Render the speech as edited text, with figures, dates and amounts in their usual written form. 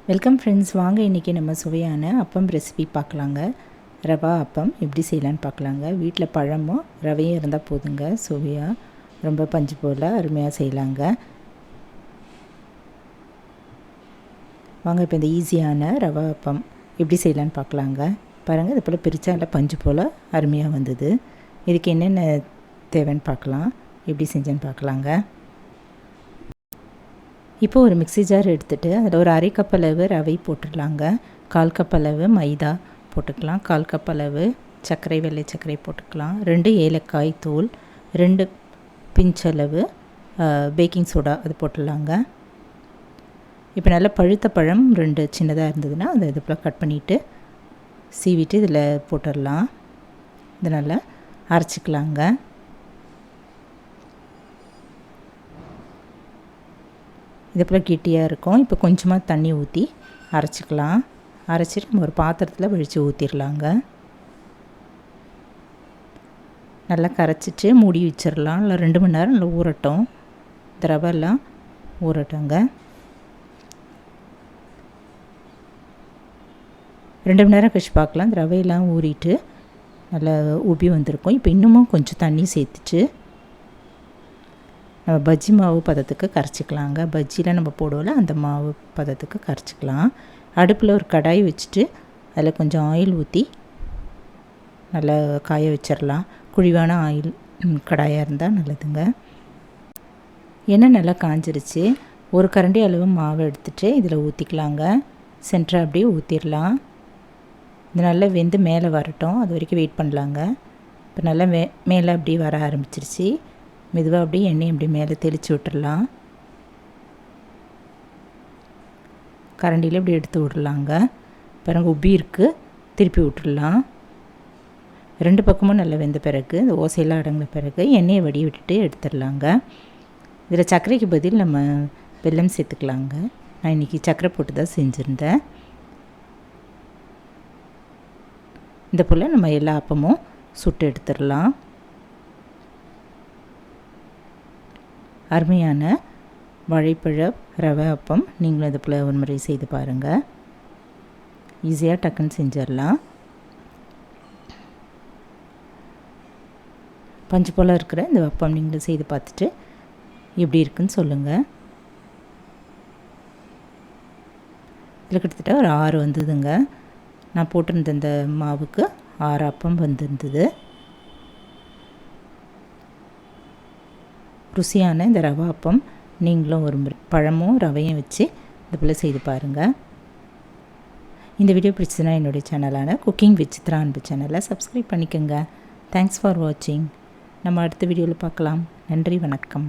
Welcome friends, வாங்க இன்றைக்கி நம்ம சுவையான அப்பம் ரெசிபி பார்க்கலாங்க. ரவா அப்பம் எப்படி செய்யலான்னு பார்க்கலாங்க. வீட்டில் பழமும் ரவையும் இருந்தால் போதுங்க, சுவையாக ரொம்ப பஞ்சு போல் அருமையாக செய்யலாங்க. வாங்க இப்போ இந்த ஈஸியான ரவா அப்பம் எப்படி செய்யலான்னு பார்க்கலாங்க. பாருங்கள், இது போல் பிரித்தால பஞ்சு போல் அருமையாக வந்தது. இதுக்கு என்னென்ன தேவைன்னு பார்க்கலாம், எப்படி செஞ்சேன்னு பார்க்கலாங்க. இப்போ ஒரு மிக்ஸி ஜார் எடுத்துகிட்டு அதில் ஒரு அரை கப் அளவு ரவை போட்டுடலாங்க. 1/4 கப் அளவு மைதா போட்டுக்கலாம். 1/4 கப் அளவு சர்க்கரை, வெள்ளை சர்க்கரை போட்டுக்கலாம். 2 ஏலக்காய் தூள், 2 பிஞ்ச் அளவு பேக்கிங் சோடா அது போட்டுடலாங்க. இப்போ நல்லா பழுத்த பழம் 2 சின்னதாக இருந்ததுன்னா அதை இது போல் கட் பண்ணிவிட்டு சீவிட்டு இதில் போட்டுடலாம். இது நல்லா அரைச்சிக்கலாங்க. இது போல் கெட்டியாக இருக்கும். இப்போ கொஞ்சமாக தண்ணி ஊற்றி அரைச்சிக்கலாம். அரைச்சிட்டு நம்ம ஒரு பாத்திரத்தில் வழித்து ஊற்றிடலாங்க. நல்லா கரைச்சிட்டு மூடி வச்சிடலாம். இல்லை 2 மணி நேரம் நல்லா ஊறட்டும். இந்த ரவெல்லாம் ஊறட்டுங்க. 2 மணி நேரம் கழிச்சு பார்க்கலாம். இந்த ரவையெல்லாம் ஊறிட்டு நல்லா உப்பி வந்திருக்கும். இப்போ இன்னமும் கொஞ்சம் தண்ணி சேர்த்துட்டு நம்ம பஜ்ஜி மாவு பதத்துக்கு கரைச்சிக்கலாங்க. பஜ்ஜியில் நம்ம போடுவோம்ல அந்த மாவு பதத்துக்கு கரைச்சிக்கலாம். அடுப்பில் ஒரு கடாய் வச்சுட்டு அதில் கொஞ்சம் ஆயில் ஊற்றி நல்லா காய வச்சிடலாம். குழிவான ஆயில் கடாயாக இருந்தால் நல்லதுங்க. எண்ணெய் நல்லா காஞ்சிருச்சு. ஒரு கரண்டி அளவு மாவு எடுத்துகிட்டு இதில் ஊற்றிக்கலாங்க. சென்டராக அப்படியே ஊற்றிடலாம். இது நல்லா வெந்து மேலே வரட்டும், அது வரைக்கும் வெயிட் பண்ணலாங்க. இப்போ நல்லா மேலே அப்படியே வர ஆரம்பிச்சிருச்சு. மெதுவாக அப்படியே எண்ணெய் அப்படி மேலே தெளித்து விட்டுடலாம். கரண்டியில் இப்படி எடுத்து விடலாங்க. பிறகு உப்பி இருக்குது, திருப்பி விட்டுடலாம். 2 பக்கமும் நல்லா வெந்த பிறகு இந்த ஓசையெல்லாம் அடங்கின பிறகு எண்ணெயை வடிய விட்டுட்டு எடுத்துடலாங்க. இதில் சர்க்கரைக்கு பதில் நம்ம வெல்லம் சேர்த்துக்கலாங்க. நான் இன்றைக்கி சர்க்கரை போட்டு தான் செஞ்சுருந்தேன். இந்த போல் நம்ம எல்லா அப்பமும் சுட்டு எடுத்துடலாம். அருமையான வாழைப்பழ ரவை அப்பம் நீங்களும் இது போல் ஒரு முறை செய்து பாருங்கள். ஈஸியாக டக்குன்னு செஞ்சிடலாம். பஞ்சு போல் இருக்கிற இந்த அப்பம் நீங்களும் செய்து பார்த்துட்டு எப்படி இருக்குன்னு சொல்லுங்கள். இதில் கிட்டத்தட்ட ஒரு 6 வந்ததுங்க. நான் போட்டிருந்த இந்த மாவுக்கு 6 அப்பம் வந்திருந்தது. ருசியான இந்த ரவா அப்பம் நீங்களும் ஒரு பழமும் ரவையும் வச்சு இது போல் செய்து பாருங்கள். இந்த வீடியோ பிடிச்சதுன்னா என்னுடைய சேனலான குக்கிங் வித் சித்ரா அன்பு சேனலை சப்ஸ்கிரைப் பண்ணிக்கோங்க. தேங்க்ஸ் ஃபார் வாட்சிங். நம்ம அடுத்த வீடியோவில் பார்க்கலாம். நன்றி, வணக்கம்.